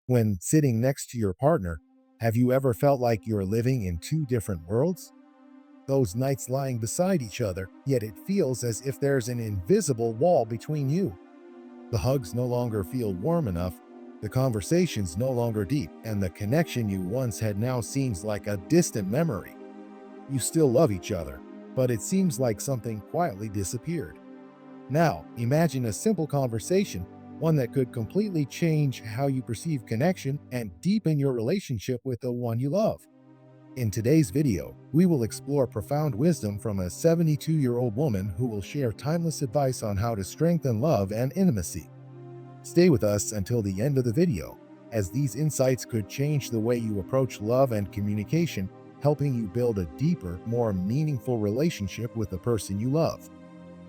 When sitting next to your partner, have you ever felt like you're living in two different worlds? Those nights lying beside each other, yet it feels as if there's an invisible wall between you. The hugs no longer feel warm enough, the conversations no longer deep, and the connection you once had now seems like a distant memory. You still love each other, but it seems like something quietly disappeared. Now, imagine a simple conversation, one that could completely change how you perceive connection and deepen your relationship with the one you love. In today's video, we will explore profound wisdom from a 72-year-old woman who will share timeless advice on how to strengthen love and intimacy. Stay with us until the end of the video, as these insights could change the way you approach love and communication, helping you build a deeper, more meaningful relationship with the person you love.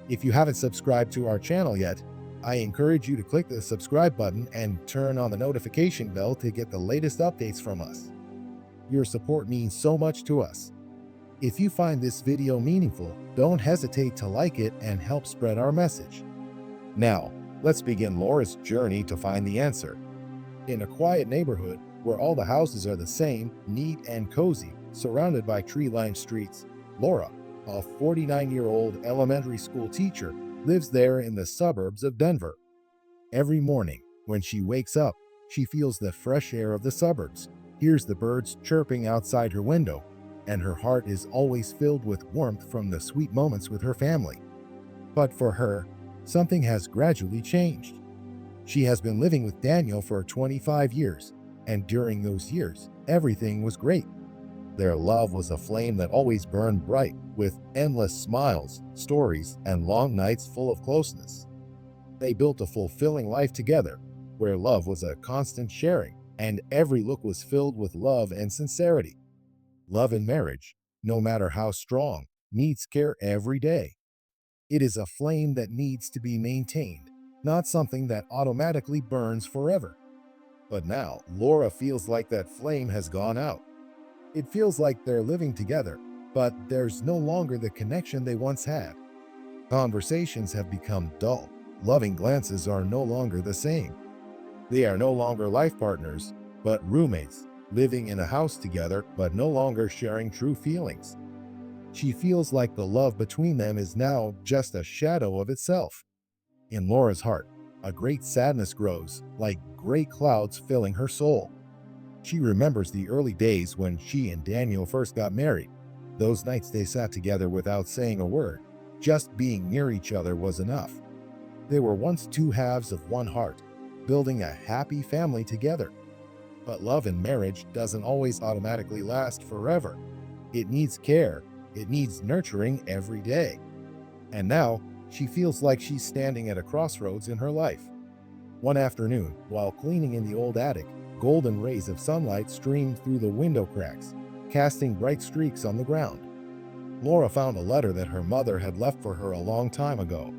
If you haven't subscribed to our channel yet, I encourage you to click the subscribe button and turn on the notification bell to get the latest updates from us. Your support means so much to us. If you find this video meaningful, don't hesitate to like it and help spread our message. Now, let's begin Laura's journey to find the answer. In a quiet neighborhood where all the houses are the same, neat and cozy, surrounded by tree-lined streets, Laura, a 49-year-old elementary school teacher, lives there in the suburbs of Denver. Every morning, when she wakes up, she feels the fresh air of the suburbs, hears the birds chirping outside her window, and her heart is always filled with warmth from the sweet moments with her family. But for her, something has gradually changed. She has been living with Daniel for 25 years, and during those years, everything was great. Their love was a flame that always burned bright, with endless smiles, stories, and long nights full of closeness. They built a fulfilling life together, where love was a constant sharing, and every look was filled with love and sincerity. Love in marriage, no matter how strong, needs care every day. It is a flame that needs to be maintained, not something that automatically burns forever. But now, Laura feels like that flame has gone out. It feels like they're living together, but there's no longer the connection they once had. Conversations have become dull. Loving glances are no longer the same. They are no longer life partners, but roommates, living in a house together, but no longer sharing true feelings. She feels like the love between them is now just a shadow of itself. In Laura's heart, a great sadness grows, like gray clouds filling her soul. She remembers the early days when she and Daniel first got married. Those nights they sat together without saying a word. Just being near each other was enough. They were once two halves of one heart, building a happy family together. But love in marriage doesn't always automatically last forever. It needs care. It needs nurturing every day. And now, she feels like she's standing at a crossroads in her life. One afternoon, while cleaning in the old attic, golden rays of sunlight streamed through the window cracks, casting bright streaks on the ground. Laura found a letter that her mother had left for her a long time ago.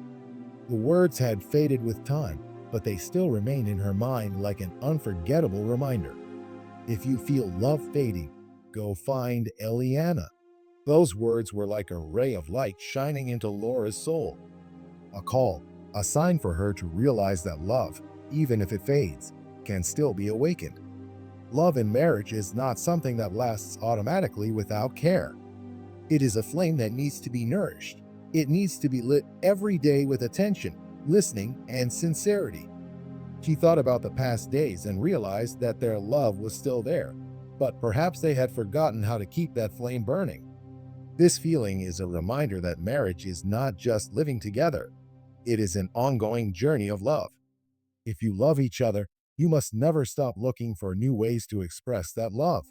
The words had faded with time, but they still remained in her mind like an unforgettable reminder. If you feel love fading, go find Eliana. Those words were like a ray of light shining into Laura's soul. A call, a sign for her to realize that love, even if it fades, can still be awakened. Love in marriage is not something that lasts automatically without care. It is a flame that needs to be nourished. It needs to be lit every day with attention, listening, and sincerity. She thought about the past days and realized that their love was still there, but perhaps they had forgotten how to keep that flame burning. This feeling is a reminder that marriage is not just living together. It is an ongoing journey of love. If you love each other, you must never stop looking for new ways to express that love.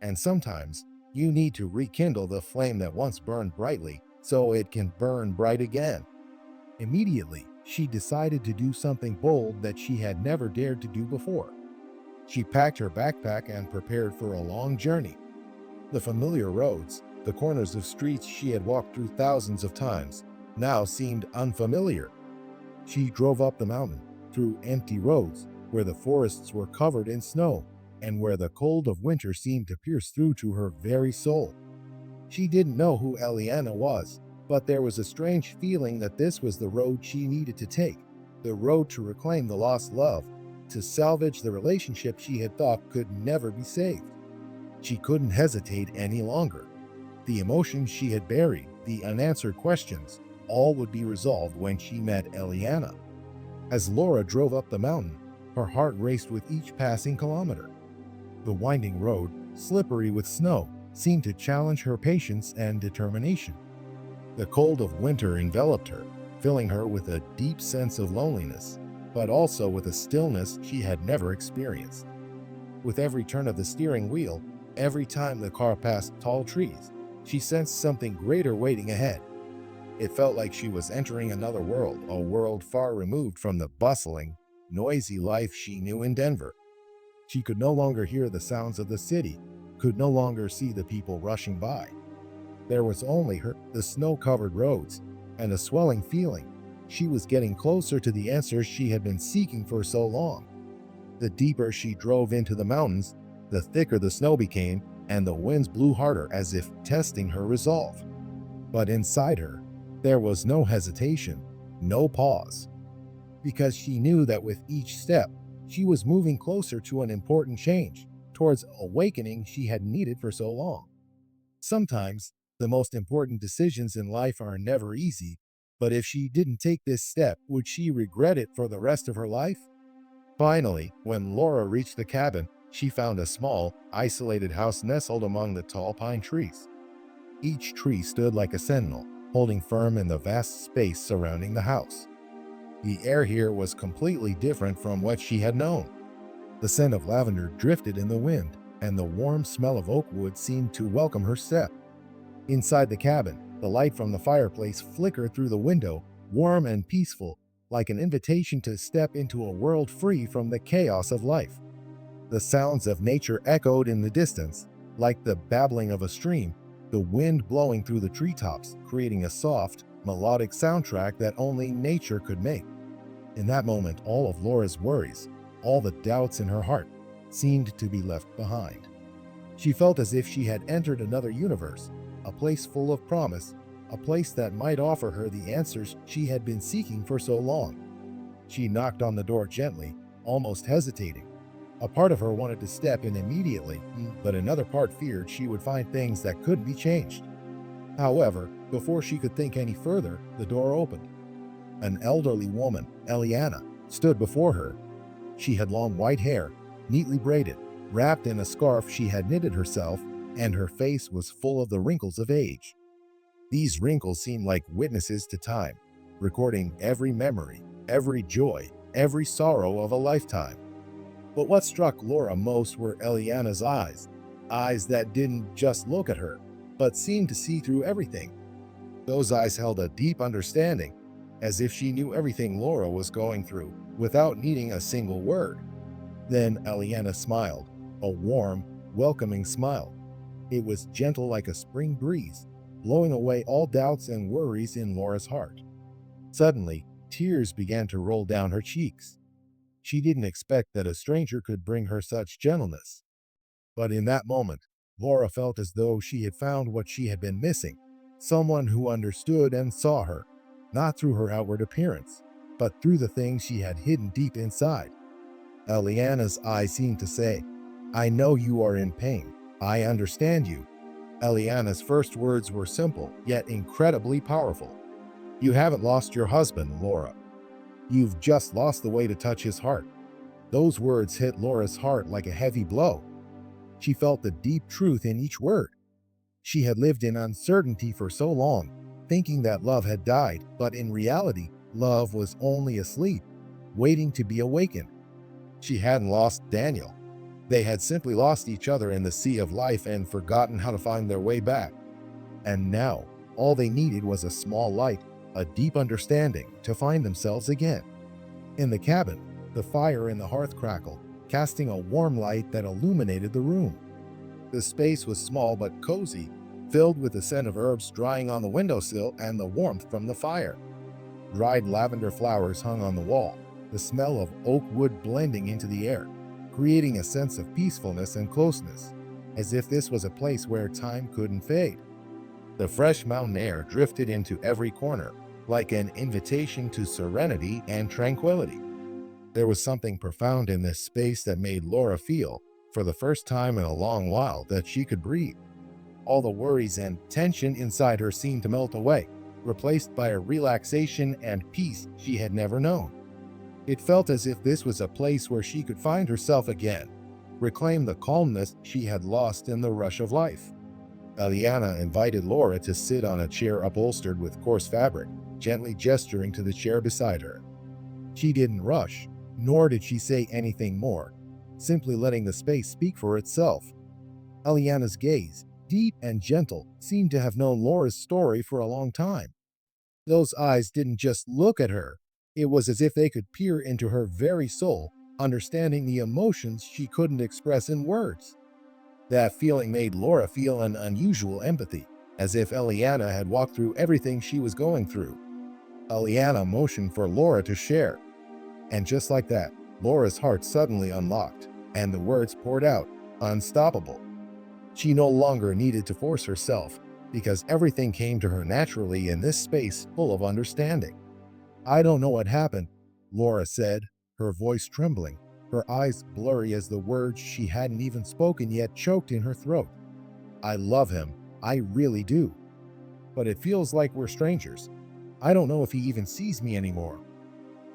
And sometimes, you need to rekindle the flame that once burned brightly so it can burn bright again. Immediately, she decided to do something bold that she had never dared to do before. She packed her backpack and prepared for a long journey. The familiar roads, the corners of streets she had walked through thousands of times, now seemed unfamiliar. She drove up the mountain, through empty roads, where the forests were covered in snow, and where the cold of winter seemed to pierce through to her very soul. She didn't know who Eliana was, but there was a strange feeling that this was the road she needed to take, the road to reclaim the lost love, to salvage the relationship she had thought could never be saved. She couldn't hesitate any longer. The emotions she had buried, the unanswered questions, all would be resolved when she met Eliana. As Laura drove up the mountain, her heart raced with each passing kilometer. The winding road, slippery with snow, seemed to challenge her patience and determination. The cold of winter enveloped her, filling her with a deep sense of loneliness, but also with a stillness she had never experienced. With every turn of the steering wheel, every time the car passed tall trees, she sensed something greater waiting ahead. It felt like she was entering another world, a world far removed from the bustling, noisy life she knew in Denver. She could no longer hear the sounds of the city, could no longer see the people rushing by. There was only her, the snow-covered roads, and a swelling feeling. She was getting closer to the answers she had been seeking for so long. The deeper she drove into the mountains, the thicker the snow became, and the winds blew harder as if testing her resolve. But inside her, there was no hesitation, no pause, because she knew that with each step, she was moving closer to an important change, towards awakening she had needed for so long. Sometimes, the most important decisions in life are never easy, but if she didn't take this step, would she regret it for the rest of her life? Finally, when Laura reached the cabin, she found a small, isolated house nestled among the tall pine trees. Each tree stood like a sentinel, holding firm in the vast space surrounding the house. The air here was completely different from what she had known. The scent of lavender drifted in the wind, and the warm smell of oak wood seemed to welcome her step. Inside the cabin, the light from the fireplace flickered through the window, warm and peaceful, like an invitation to step into a world free from the chaos of life. The sounds of nature echoed in the distance, like the babbling of a stream, the wind blowing through the treetops, creating a soft, melodic soundtrack that only nature could make. In that moment, all of Laura's worries, all the doubts in her heart, seemed to be left behind. She felt as if she had entered another universe, a place full of promise, a place that might offer her the answers she had been seeking for so long. She knocked on the door gently, almost hesitating. A part of her wanted to step in immediately, but another part feared she would find things that couldn't be changed. However, before she could think any further, the door opened. An elderly woman, Eliana, stood before her. She had long white hair, neatly braided, wrapped in a scarf she had knitted herself, and her face was full of the wrinkles of age. These wrinkles seemed like witnesses to time, recording every memory, every joy, every sorrow of a lifetime. But what struck Laura most were Eliana's eyes, eyes that didn't just look at her, but seemed to see through everything. Those eyes held a deep understanding, as if she knew everything Laura was going through, without needing a single word. Then Eliana smiled, a warm, welcoming smile. It was gentle like a spring breeze, blowing away all doubts and worries in Laura's heart. Suddenly, tears began to roll down her cheeks. She didn't expect that a stranger could bring her such gentleness. But in that moment, Laura felt as though she had found what she had been missing, someone who understood and saw her, not through her outward appearance, but through the things she had hidden deep inside. Eliana's eyes seemed to say, "I know you are in pain. I understand you." Eliana's first words were simple, yet incredibly powerful. "You haven't lost your husband, Laura. You've just lost the way to touch his heart." Those words hit Laura's heart like a heavy blow. She felt the deep truth in each word. She had lived in uncertainty for so long, thinking that love had died, but in reality, love was only asleep, waiting to be awakened. She hadn't lost Daniel. They had simply lost each other in the sea of life and forgotten how to find their way back. And now, all they needed was a small light, a deep understanding, to find themselves again. In the cabin, the fire in the hearth crackled, casting a warm light that illuminated the room. The space was small but cozy, filled with the scent of herbs drying on the windowsill and the warmth from the fire. Dried lavender flowers hung on the wall, the smell of oak wood blending into the air, creating a sense of peacefulness and closeness, as if this was a place where time couldn't fade. The fresh mountain air drifted into every corner, like an invitation to serenity and tranquility. There was something profound in this space that made Laura feel, for the first time in a long while, that she could breathe. All the worries and tension inside her seemed to melt away, replaced by a relaxation and peace she had never known. It felt as if this was a place where she could find herself again, reclaim the calmness she had lost in the rush of life. Eliana invited Laura to sit on a chair upholstered with coarse fabric, gently gesturing to the chair beside her. She didn't rush, nor did she say anything more, simply letting the space speak for itself. Eliana's gaze, deep and gentle, seemed to have known Laura's story for a long time. Those eyes didn't just look at her, it was as if they could peer into her very soul, understanding the emotions she couldn't express in words. That feeling made Laura feel an unusual empathy, as if Eliana had walked through everything she was going through. Eliana motioned for Laura to share, and just like that, Laura's heart suddenly unlocked, and the words poured out, unstoppable. She no longer needed to force herself, because everything came to her naturally in this space full of understanding. "I don't know what happened," Laura said, her voice trembling, her eyes blurry as the words she hadn't even spoken yet choked in her throat. "I love him, I really do. But it feels like we're strangers. I don't know if he even sees me anymore.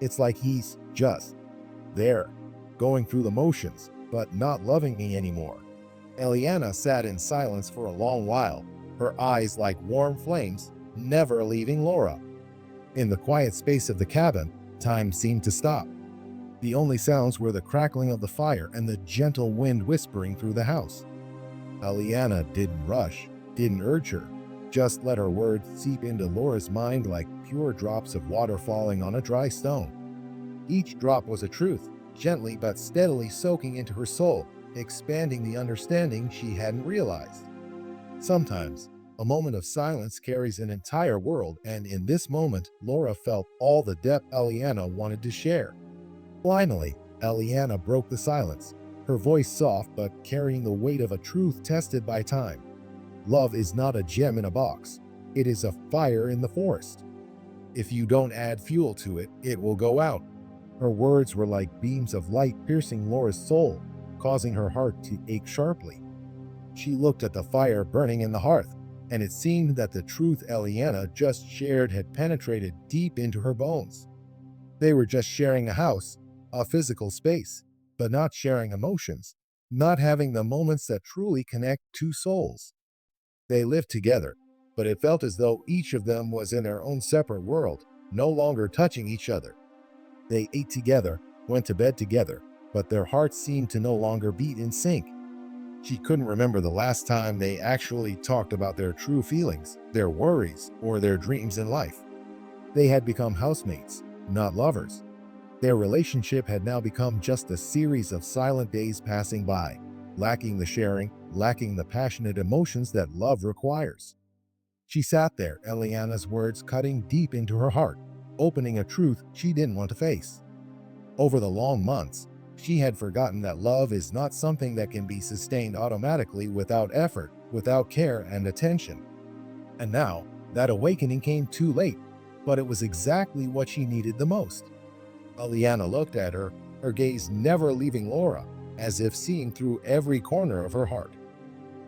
It's like he's just there, going through the motions, but not loving me anymore." Eliana sat in silence for a long while, her eyes like warm flames, never leaving Laura. In the quiet space of the cabin, time seemed to stop. The only sounds were the crackling of the fire and the gentle wind whispering through the house. Eliana didn't rush, didn't urge her, just let her words seep into Laura's mind like pure drops of water falling on a dry stone. Each drop was a truth, gently but steadily soaking into her soul, expanding the understanding she hadn't realized. Sometimes, a moment of silence carries an entire world, and in this moment, Laura felt all the depth Eliana wanted to share. Finally, Eliana broke the silence, her voice soft but carrying the weight of a truth tested by time. Love is not a gem in a box. It is a fire in the forest. If you don't add fuel to it, it will go out. Her words were like beams of light piercing Laura's soul, causing her heart to ache sharply. She looked at the fire burning in the hearth, and it seemed that the truth Eliana just shared had penetrated deep into her bones. They were just sharing a house, a physical space, but not sharing emotions, not having the moments that truly connect two souls. They lived together, but it felt as though each of them was in their own separate world, no longer touching each other. They ate together, went to bed together, but their hearts seemed to no longer beat in sync. She couldn't remember the last time they actually talked about their true feelings, their worries, or their dreams in life. They had become housemates, not lovers. Their relationship had now become just a series of silent days passing by, lacking the sharing, lacking the passionate emotions that love requires. She sat there, Eliana's words cutting deep into her heart, opening a truth she didn't want to face. Over the long months, she had forgotten that love is not something that can be sustained automatically without effort, without care and attention. And now, that awakening came too late, but it was exactly what she needed the most. Eliana looked at her, her gaze never leaving Laura, as if seeing through every corner of her heart.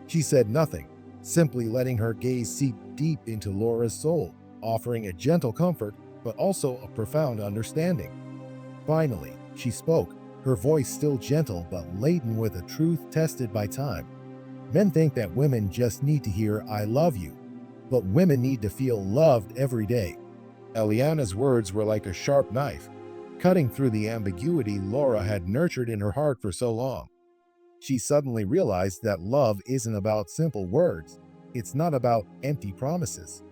She said nothing, simply letting her gaze seep deep into Laura's soul, offering a gentle comfort, but also a profound understanding. Finally, she spoke, her voice still gentle but laden with a truth tested by time. Men think that women just need to hear "I love you," but women need to feel loved every day. Eliana's words were like a sharp knife, cutting through the ambiguity Laura had nurtured in her heart for so long. She suddenly realized that love isn't about simple words. It's not about empty promises.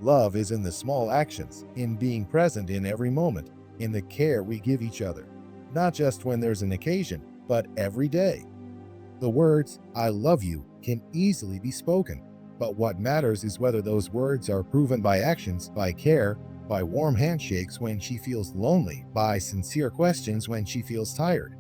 Love is in the small actions, in being present in every moment, in the care we give each other, not just when there's an occasion, but every day. The words, "I love you," can easily be spoken, but what matters is whether those words are proven by actions, by care, by warm handshakes when she feels lonely, by sincere questions when she feels tired.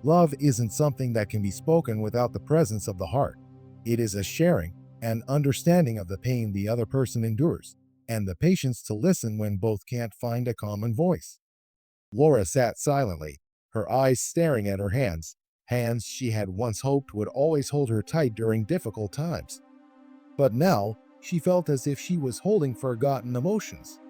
Love isn't something that can be spoken without the presence of the heart. It is a sharing, an understanding of the pain the other person endures, and the patience to listen when both can't find a common voice. Laura sat silently, her eyes staring at her hands she had once hoped would always hold her tight during difficult times. But now, she felt as if she was holding forgotten emotions.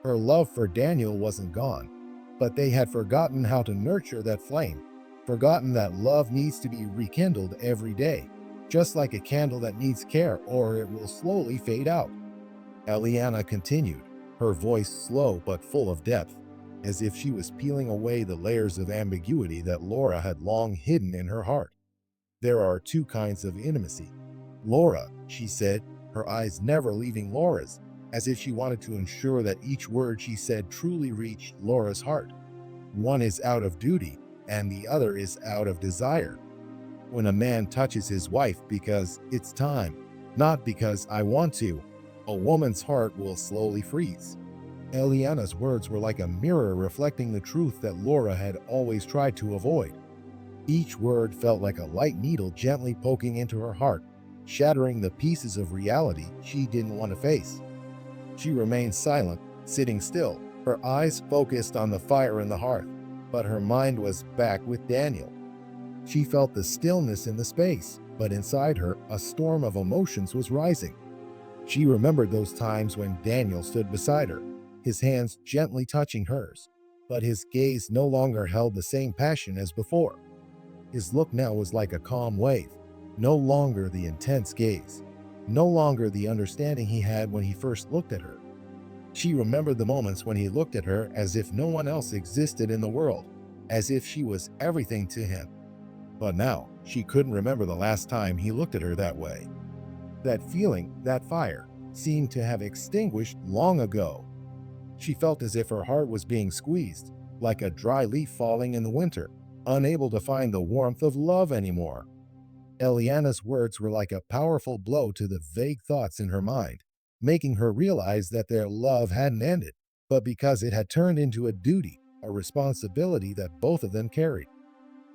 Her love for Daniel wasn't gone, but they had forgotten how to nurture that flame, forgotten that love needs to be rekindled every day, just like a candle that needs care or it will slowly fade out. Eliana continued, her voice slow but full of depth, as if she was peeling away the layers of ambiguity that Laura had long hidden in her heart. There are two kinds of intimacy. Laura, she said, her eyes never leaving Laura's, as if she wanted to ensure that each word she said truly reached Laura's heart. One is out of duty, and the other is out of desire. When a man touches his wife because it's time, not because I want to, a woman's heart will slowly freeze. Eliana's words were like a mirror reflecting the truth that Laura had always tried to avoid. Each word felt like a light needle gently poking into her heart, shattering the pieces of reality she didn't want to face. She remained silent, sitting still, her eyes focused on the fire in the hearth, but her mind was back with Daniel. She felt the stillness in the space, but inside her, a storm of emotions was rising. She remembered those times when Daniel stood beside her, his hands gently touching hers, but his gaze no longer held the same passion as before. His look now was like a calm wave, no longer the intense gaze, no longer the understanding he had when he first looked at her. She remembered the moments when he looked at her as if no one else existed in the world, as if she was everything to him. But now, she couldn't remember the last time he looked at her that way. That feeling, that fire, seemed to have extinguished long ago. She felt as if her heart was being squeezed, like a dry leaf falling in the winter, unable to find the warmth of love anymore. Eliana's words were like a powerful blow to the vague thoughts in her mind, making her realize that their love hadn't ended, but because it had turned into a duty, a responsibility that both of them carried.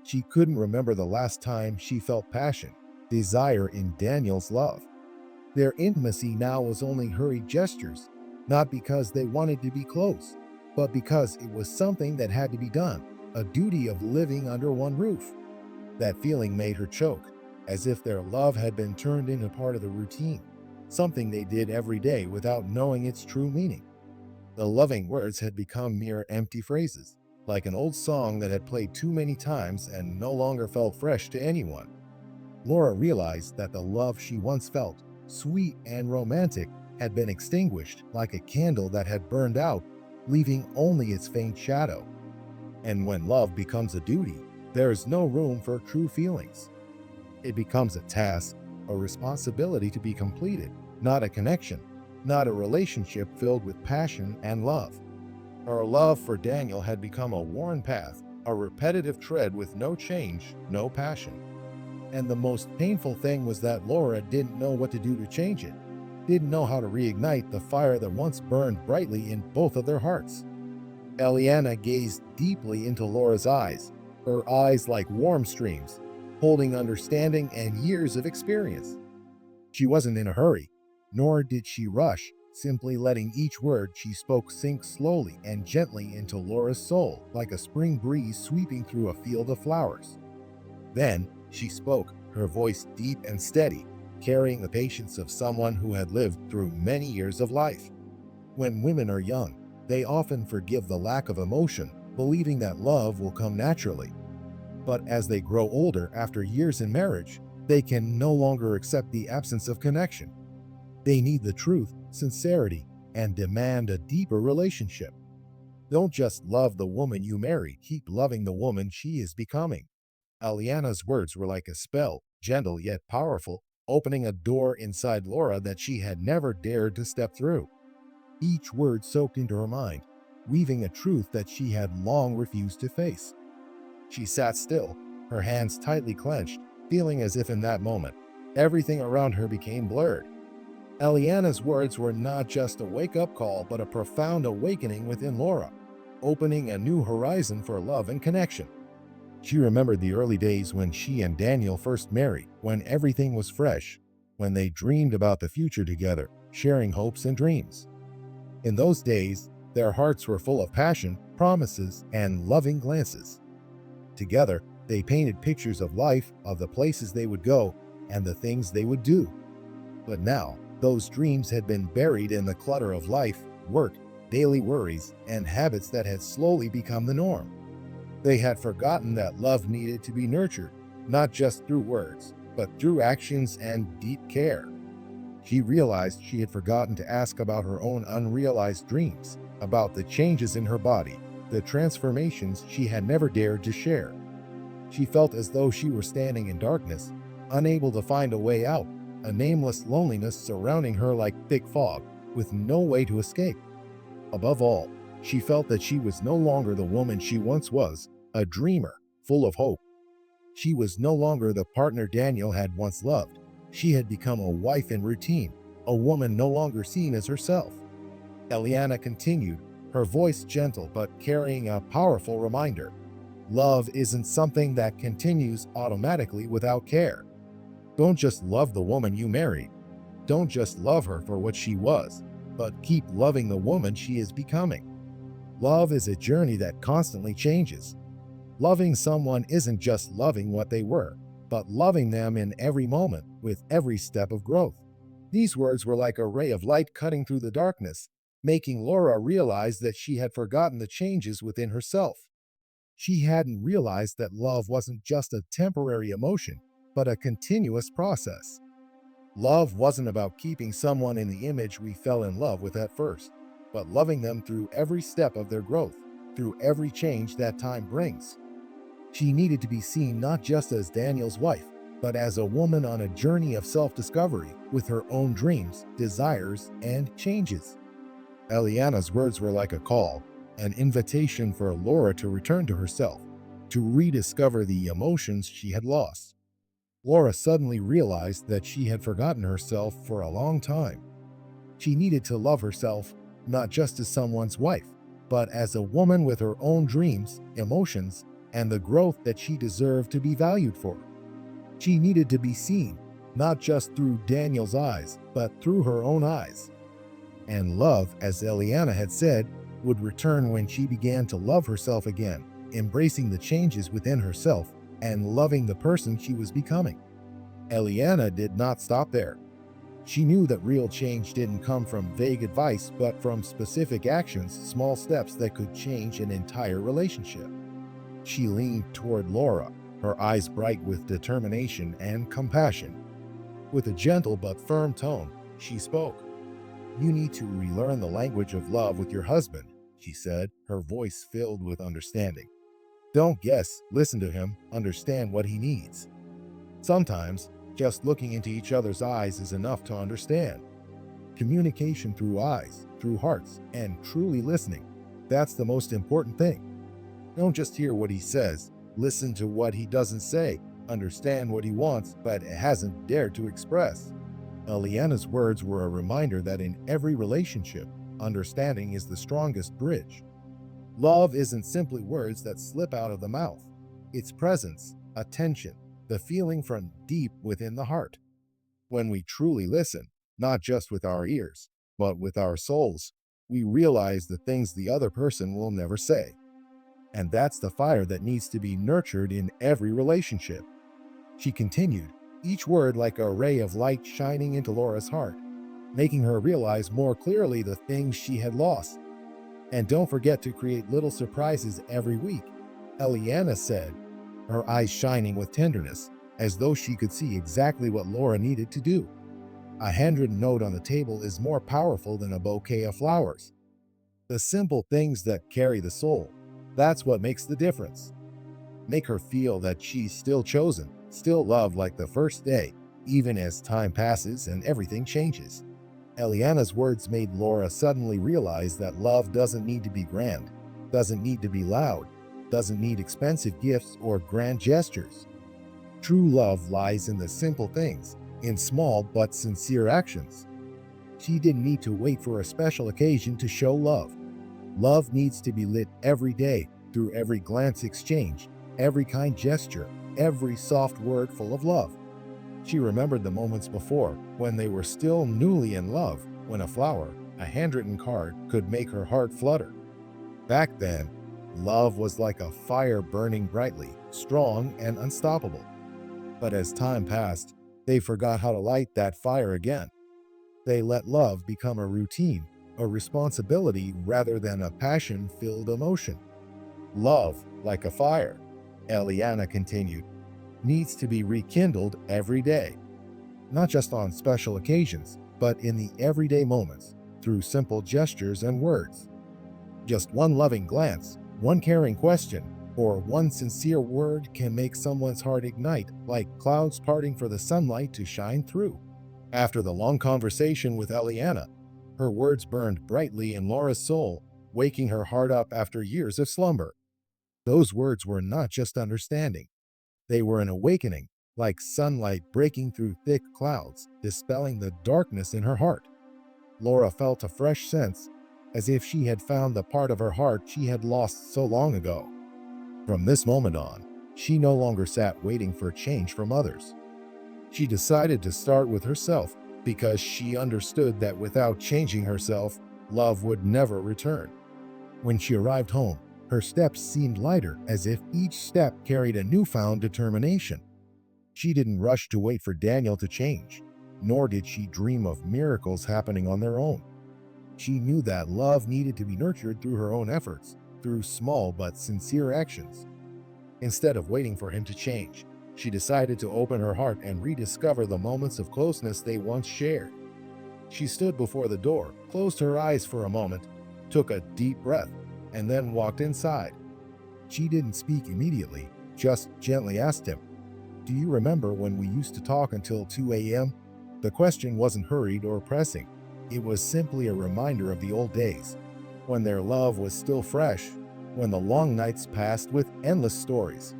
She couldn't remember the last time she felt passion, desire in Daniel's love. Their intimacy now was only hurried gestures, not because they wanted to be close, but because it was something that had to be done, a duty of living under one roof. That feeling made her choke, as if their love had been turned into part of the routine, something they did every day without knowing its true meaning. The loving words had become mere empty phrases, like an old song that had played too many times and no longer felt fresh to anyone. Laura realized that the love she once felt, sweet and romantic, had been extinguished like a candle that had burned out, leaving only its faint shadow. And when love becomes a duty, there is no room for true feelings. It becomes a task, a responsibility to be completed, not a connection, not a relationship filled with passion and love. Her love for Daniel had become a worn path, a repetitive tread with no change, no passion. And the most painful thing was that Laura didn't know what to do to change it, didn't know how to reignite the fire that once burned brightly in both of their hearts. Eliana gazed deeply into Laura's eyes, her eyes like warm streams, holding understanding and years of experience. She wasn't in a hurry, nor did she rush, simply letting each word she spoke sink slowly and gently into Laura's soul like a spring breeze sweeping through a field of flowers. Then she spoke, her voice deep and steady, carrying the patience of someone who had lived through many years of life. When women are young, they often forgive the lack of emotion, believing that love will come naturally. But as they grow older after years in marriage, they can no longer accept the absence of connection. They need the truth, sincerity, and demand a deeper relationship. Don't just love the woman you marry, keep loving the woman she is becoming. Aliana's words were like a spell, gentle yet powerful, opening a door inside Laura that she had never dared to step through. Each word soaked into her mind, weaving a truth that she had long refused to face. She sat still, her hands tightly clenched, feeling as if in that moment, everything around her became blurred. Eliana's words were not just a wake-up call, but a profound awakening within Laura, opening a new horizon for love and connection. She remembered the early days when she and Daniel first married, when everything was fresh, when they dreamed about the future together, sharing hopes and dreams. In those days, Their hearts were full of passion, promises, and loving glances. Together, they painted pictures of life, of the places they would go, and the things they would do. But now, those dreams had been buried in the clutter of life, work, daily worries, and habits that had slowly become the norm. They had forgotten that love needed to be nurtured, not just through words, but through actions and deep care. She realized she had forgotten to ask about her own unrealized dreams, about the changes in her body, the transformations she had never dared to share. She felt as though she were standing in darkness, unable to find a way out, a nameless loneliness surrounding her like thick fog, with no way to escape. Above all, she felt that she was no longer the woman she once was, a dreamer, full of hope. She was no longer the partner Daniel had once loved. She had become a wife in routine, a woman no longer seen as herself. Eliana continued, her voice gentle but carrying a powerful reminder. Love isn't something that continues automatically without care. Don't just love the woman you married. Don't just love her for what she was, but keep loving the woman she is becoming. Love is a journey that constantly changes. Loving someone isn't just loving what they were, but loving them in every moment, with every step of growth. These words were like a ray of light cutting through the darkness, making Laura realize that she had forgotten the changes within herself. She hadn't realized that love wasn't just a temporary emotion, but a continuous process. Love wasn't about keeping someone in the image we fell in love with at first, but loving them through every step of their growth, through every change that time brings. She needed to be seen not just as Daniel's wife, but as a woman on a journey of self-discovery with her own dreams, desires, and changes. Eliana's words were like a call, an invitation for Laura to return to herself, to rediscover the emotions she had lost. Laura suddenly realized that she had forgotten herself for a long time. She needed to love herself, not just as someone's wife, but as a woman with her own dreams, emotions, and the growth that she deserved to be valued for. She needed to be seen, not just through Daniel's eyes, but through her own eyes. And love, as Eliana had said, would return when she began to love herself again, embracing the changes within herself and loving the person she was becoming. Eliana did not stop there. She knew that real change didn't come from vague advice, but from specific actions, small steps that could change an entire relationship. She leaned toward Laura, her eyes bright with determination and compassion. With a gentle but firm tone, she spoke. "You need to relearn the language of love with your husband," she said, her voice filled with understanding. "Don't guess, listen to him, understand what he needs." Sometimes, just looking into each other's eyes is enough to understand. Communication through eyes, through hearts, and truly listening, that's the most important thing. Don't just hear what he says, listen to what he doesn't say, understand what he wants but hasn't dared to express. Eliana's words were a reminder that in every relationship, understanding is the strongest bridge. Love isn't simply words that slip out of the mouth. It's presence, attention, the feeling from deep within the heart. When we truly listen, not just with our ears, but with our souls, we realize the things the other person will never say. And that's the fire that needs to be nurtured in every relationship. She continued, each word like a ray of light shining into Laura's heart, making her realize more clearly the things she had lost. "And don't forget to create little surprises every week," Eliana said, her eyes shining with tenderness, as though she could see exactly what Laura needed to do. A handwritten note on the table is more powerful than a bouquet of flowers. The simple things that carry the soul, that's what makes the difference. Make her feel that she's still chosen, still loved like the first day, even as time passes and everything changes. Eliana's words made Laura suddenly realize that love doesn't need to be grand, doesn't need to be loud, doesn't need expensive gifts or grand gestures. True love lies in the simple things, in small but sincere actions. She didn't need to wait for a special occasion to show love. Love needs to be lit every day, through every glance exchanged, every kind gesture, every soft word full of love. She remembered the moments before, when they were still newly in love, when a flower, A handwritten card could make her heart flutter. Back then, love was like a fire burning brightly, strong and unstoppable. But as time passed, they forgot how to light that fire again. They let love become a routine, a responsibility rather than a passion-filled emotion. Love, like a fire, Eliana continued, needs to be rekindled every day, not just on special occasions, but in the everyday moments, through simple gestures and words. Just one loving glance, one caring question, or one sincere word can make someone's heart ignite like clouds parting for the sunlight to shine through. After the long conversation with Eliana, her words burned brightly in Laura's soul, waking her heart up after years of slumber. Those words were not just understanding, they were an awakening, like sunlight breaking through thick clouds, dispelling the darkness in her heart. Laura felt a fresh sense, as if she had found the part of her heart she had lost so long ago. From this moment on, she no longer sat waiting for change from others. She decided to start with herself because she understood that without changing herself, love would never return. When she arrived home, her steps seemed lighter, as if each step carried a newfound determination. She didn't rush to wait for Daniel to change, nor did she dream of miracles happening on their own. She knew that love needed to be nurtured through her own efforts, through small but sincere actions. Instead of waiting for him to change, she decided to open her heart and rediscover the moments of closeness they once shared. She stood before the door, closed her eyes for a moment, took a deep breath, and then walked inside. She didn't speak immediately, just gently asked him, "Do you remember when we used to talk until 2 a.m.?" The question wasn't hurried or pressing. It was simply a reminder of the old days, when their love was still fresh, when the long nights passed with endless stories.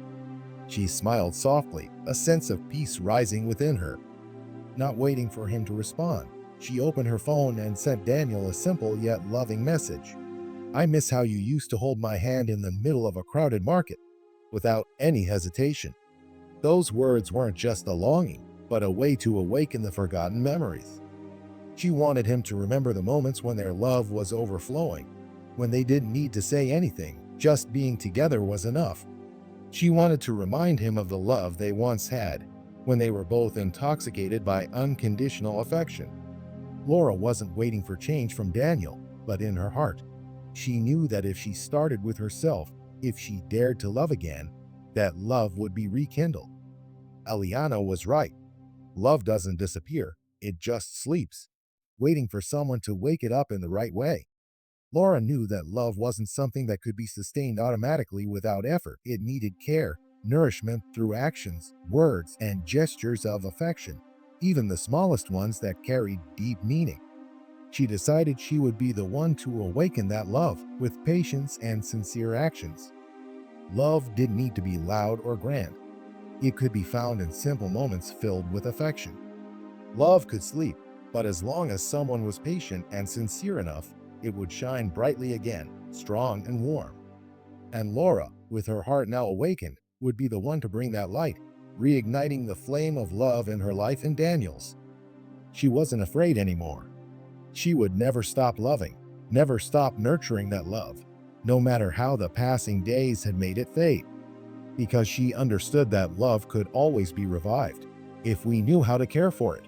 She smiled softly, a sense of peace rising within her. Not waiting for him to respond, she opened her phone and sent Daniel a simple yet loving message. "I miss how you used to hold my hand in the middle of a crowded market," without any hesitation. Those words weren't just a longing, but a way to awaken the forgotten memories. She wanted him to remember the moments when their love was overflowing, when they didn't need to say anything, just being together was enough. She wanted to remind him of the love they once had, when they were both intoxicated by unconditional affection. Laura wasn't waiting for change from Daniel, but in her heart, she knew that if she started with herself, if she dared to love again, that love would be rekindled. Eliana was right. Love doesn't disappear, it just sleeps, waiting for someone to wake it up in the right way. Laura knew that love wasn't something that could be sustained automatically without effort. It needed care, nourishment through actions, words, and gestures of affection, even the smallest ones that carried deep meaning. She decided she would be the one to awaken that love with patience and sincere actions. Love didn't need to be loud or grand. It could be found in simple moments filled with affection. Love could sleep, but as long as someone was patient and sincere enough, it would shine brightly again, strong and warm. And Laura, with her heart now awakened, would be the one to bring that light, reigniting the flame of love in her life and Daniel's. She wasn't afraid anymore. She would never stop loving, never stop nurturing that love, no matter how the passing days had made it fade, because she understood that love could always be revived if we knew how to care for it.